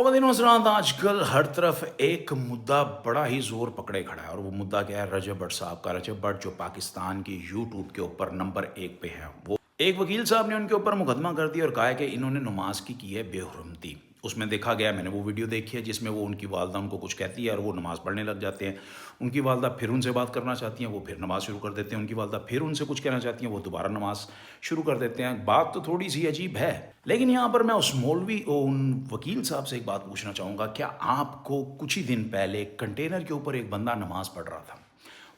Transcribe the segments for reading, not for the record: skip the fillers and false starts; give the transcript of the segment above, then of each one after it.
नौजरान आजकल हर तरफ एक मुद्दा बड़ा ही जोर पकड़े खड़ा है और वो मुद्दा क्या है? रजब भट्ट साहब का। रजब भट्ट जो पाकिस्तान की यूट्यूब के ऊपर नंबर 1 पे है। वो एक वकील साहब ने उनके ऊपर मुकदमा कर दिया और कहा है कि इन्होंने नमाज की है बेहुरमती। उसमें देखा गया, मैंने वो वीडियो देखी है जिसमें वो उनकी वालदा उनको कुछ कहती है और वो नमाज़ पढ़ने लग जाते हैं। उनकी वालदा फिर उनसे बात करना चाहती हैं, वो फिर नमाज़ शुरू कर देते हैं। उनकी वालदा फिर उनसे कुछ कहना चाहती हैं, वो दोबारा नमाज़ शुरू कर देते हैं। बात तो थोड़ी सी अजीब है, लेकिन यहाँ पर मैं उस मौलवी उन वकील साहब से एक बात पूछना चाहूँगा, क्या आपको कुछ ही दिन पहले कंटेनर के ऊपर एक बंदा नमाज़ पढ़ रहा था,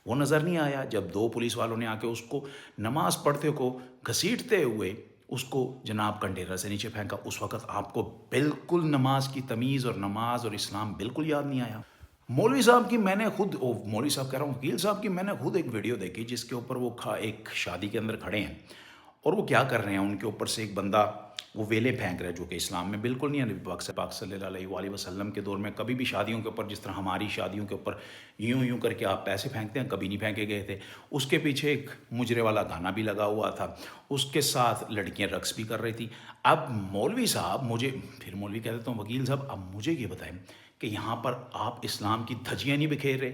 वो नज़र नहीं आया जब दो पुलिस वालों ने आके उसको नमाज़ पढ़ते को घसीटते हुए उसको जनाब कंटेनर से नीचे फेंका? उस वक़्त आपको बिल्कुल नमाज की तमीज़ और नमाज और इस्लाम बिल्कुल याद नहीं आया? मौलवी साहब की मैंने खुद मौलवी साहब कह रहा हूँ, वकील साहब की मैंने खुद एक वीडियो देखी जिसके ऊपर वो एक शादी के अंदर खड़े हैं और वो क्या कर रहे हैं, उनके ऊपर से एक बंदा वो वेले फेंक रहा है, जो कि इस्लाम में बिल्कुल नहीं है। नबी पाक सल्लल्लाहु अलैहि वसल्लम के दौर में कभी भी शादियों के ऊपर, जिस तरह हमारी शादियों के ऊपर यूं यूं करके आप पैसे फेंकते हैं, कभी नहीं फेंके गए थे। उसके पीछे एक मुजरे वाला गाना भी लगा हुआ था, उसके साथ लड़कियां रक्स भी कर रही थी। अब मौलवी साहब मुझे, फिर मौलवी कह देता हूँ, वकील साहब अब मुझे ये बताएं कि यहाँ पर आप इस्लाम की धज्जियाँ नहीं बिखेर रहे?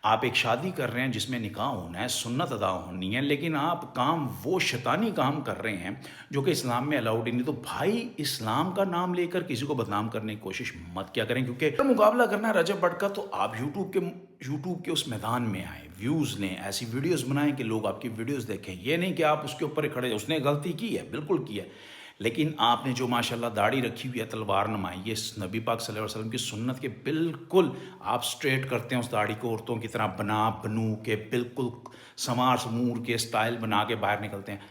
आप एक शादी कर रहे हैं जिसमें निकाह होना है, सुन्नत अदा होनी है, लेकिन आप काम वो शैतानी काम कर रहे हैं जो कि इस्लाम में अलाउड ही नहीं। तो भाई इस्लाम का नाम लेकर किसी को बदनाम करने की कोशिश मत क्या करें, क्योंकि अगर मुकाबला करना है रजब भट्ट का तो आप यूट्यूब के उस मैदान में आए, व्यूज़ लें, ऐसी वीडियोस बनाएं कि लोग आपकी वीडियोस देखें। ये नहीं कि आप उसके ऊपर खड़े, उसने गलती की है, बिल्कुल की है, लेकिन आपने जो माशाल्लाह दाढ़ी रखी हुई है, तलवार नुमाई, ये नबी पाक सल्लल्लाहु अलैहि वसल्लम की सुन्नत के बिल्कुल आप स्ट्रेट करते हैं उस दाढ़ी को, औरतों की तरह बनू के बिल्कुल संवार समूर के स्टाइल बना के बाहर निकलते हैं।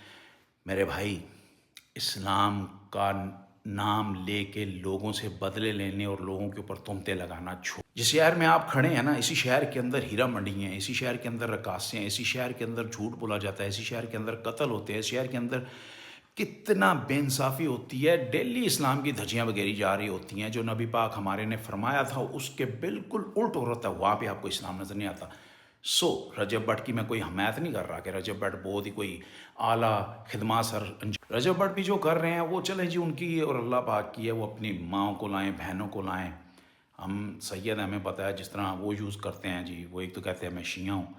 मेरे भाई, इस्लाम का नाम लेके लोगों से बदले लेने और लोगों के ऊपर तुहमतें लगाना छोड़। जिस शहर में आप खड़े हैं ना, इसी शहर के अंदर हीरा मंडी हैं, इसी शहर के अंदर रकासे हैं, इसी शहर के अंदर झूठ बोला जाता है, इसी शहर के अंदर कत्ल होते हैं, इस शहर के अंदर कितना बेइंसाफ़ी होती है। डेली इस्लाम की धज्जियाँ बगेरी जा रही होती हैं, जो नबी पाक हमारे ने फरमाया था उसके बिल्कुल उल्ट हो रहा था, वहाँ पे आपको इस्लाम नज़र नहीं आता। रजब भट्ट की मैं कोई हमायत नहीं कर रहा कि रजब भट्ट बहुत ही कोई आला खिदमत सर रजब भट्ट भी जो कर रहे हैं वो चलें जी, उनकी और अल्लाह पाक की है, वो अपनी माँओं को लाएँ, बहनों को लाएँ। हम सैयद, हमें पता है जिस तरह वो यूज़ करते हैं जी, वो एक तो कहते हैं मैं शिया हूँ,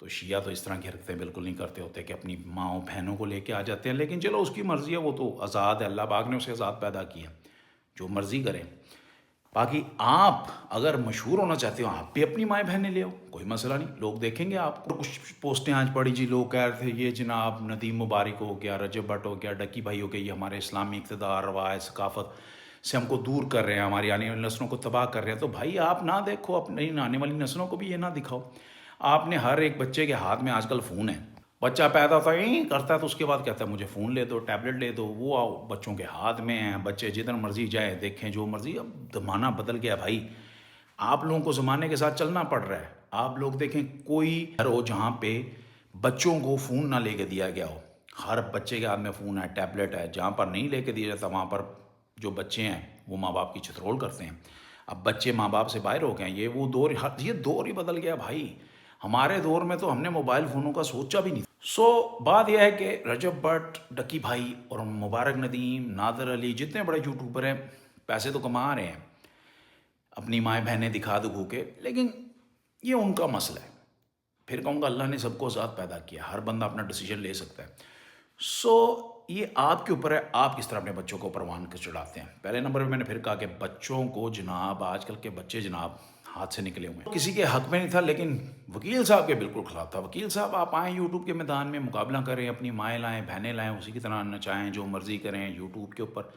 तो शिया तो इस तरह की हरकतें बिल्कुल नहीं करते होते कि अपनी माँओं बहनों को लेके आ जाते हैं, लेकिन चलो उसकी मर्ज़ी है, वो तो आज़ाद है, अल्लाह पाक ने उसे आज़ाद पैदा किया, जो मर्ज़ी करें। बाकी आप अगर मशहूर होना चाहते हो, आप भी अपनी माएँ बहनें ले आओ, कोई मसला नहीं, लोग देखेंगे आप। कुछ पोस्टें आज पड़ी जी, लोग कह रहे थे ये जनाब नदीम मुबारक हो गया, रजब भट्ट हो गया, डक्की भाई हो गया, ये हमारे इस्लामी इक़्तिदार, रवायत, सकाफ़त से हमको दूर कर रहे हैं, हमारी आने वाली नस्लों को तबाह कर रहे हैं। तो भाई आप ना देखो, अपनी आने वाली नस्लों को भी ये ना दिखाओ। आपने हर एक बच्चे के हाथ में आजकल फ़ोन है, बच्चा पैदा होता है करता है तो उसके बाद कहता है मुझे फ़ोन ले दो, टैबलेट ले दो, वो आओ बच्चों के हाथ में है, बच्चे जिधर मर्जी जाए देखें जो मर्जी। अब ज़माना बदल गया भाई, आप लोगों को ज़माने के साथ चलना पड़ रहा है। आप लोग देखें, कोई घर हो जहाँ पे बच्चों को फ़ोन ना लेके दिया गया हो, हर बच्चे के हाथ में फ़ोन है, टैबलेट है। जहाँ पर नहीं लेके दिया जाता वहाँ पर जो बच्चे हैं वो माँ बाप की छितरोल करते हैं। अब बच्चे माँ बाप से बाहर हो गए हैं, ये दौर ही बदल गया भाई। हमारे दौर में तो हमने मोबाइल फ़ोनों का सोचा भी नहीं। बात यह है कि रजब भट्ट, डक्की भाई और मुबारक नदीम, नादर अली, जितने बड़े यूट्यूबर हैं, पैसे तो कमा रहे हैं अपनी माएँ बहनें दिखा दखू के, लेकिन ये उनका मसला है। फिर कहूँगा अल्लाह ने सबको आज़ाद पैदा किया, हर बंदा अपना डिसीजन ले सकता है। ये आपके ऊपर है, आप किस तरह अपने बच्चों को परवान कर चढ़ाते हैं। पहले नंबर पे मैंने फिर कहा कि बच्चों को जनाब, आजकल के बच्चे जनाब हाथ से निकले हुए हैं। किसी के हक में नहीं था, लेकिन वकील साहब के बिल्कुल खिलाफ था। वकील साहब आप आएँ यूट्यूब के मैदान में, मुकाबला करें, अपनी माएँ लाएँ, बहनें लाएँ, उसी की तरह नचाएँ, जो मर्ज़ी करें यूट्यूब के ऊपर,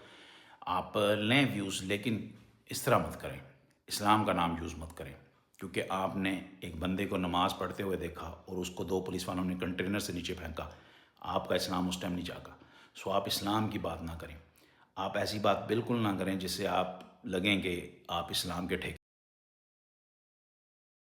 आप लें व्यूज़, लेकिन इस तरह मत करें, इस्लाम का नाम यूज़ मत करें। क्योंकि आपने एक बंदे को नमाज़ पढ़ते हुए देखा और उसको दो पुलिस वालों ने कंटेनर से नीचे फेंका, आपका इस्लाम उस टाइम नहीं जागा। आप इस्लाम की बात ना करें, आप ऐसी बात बिल्कुल ना करें जिससे आप लगें कि आप इस्लाम के ठेके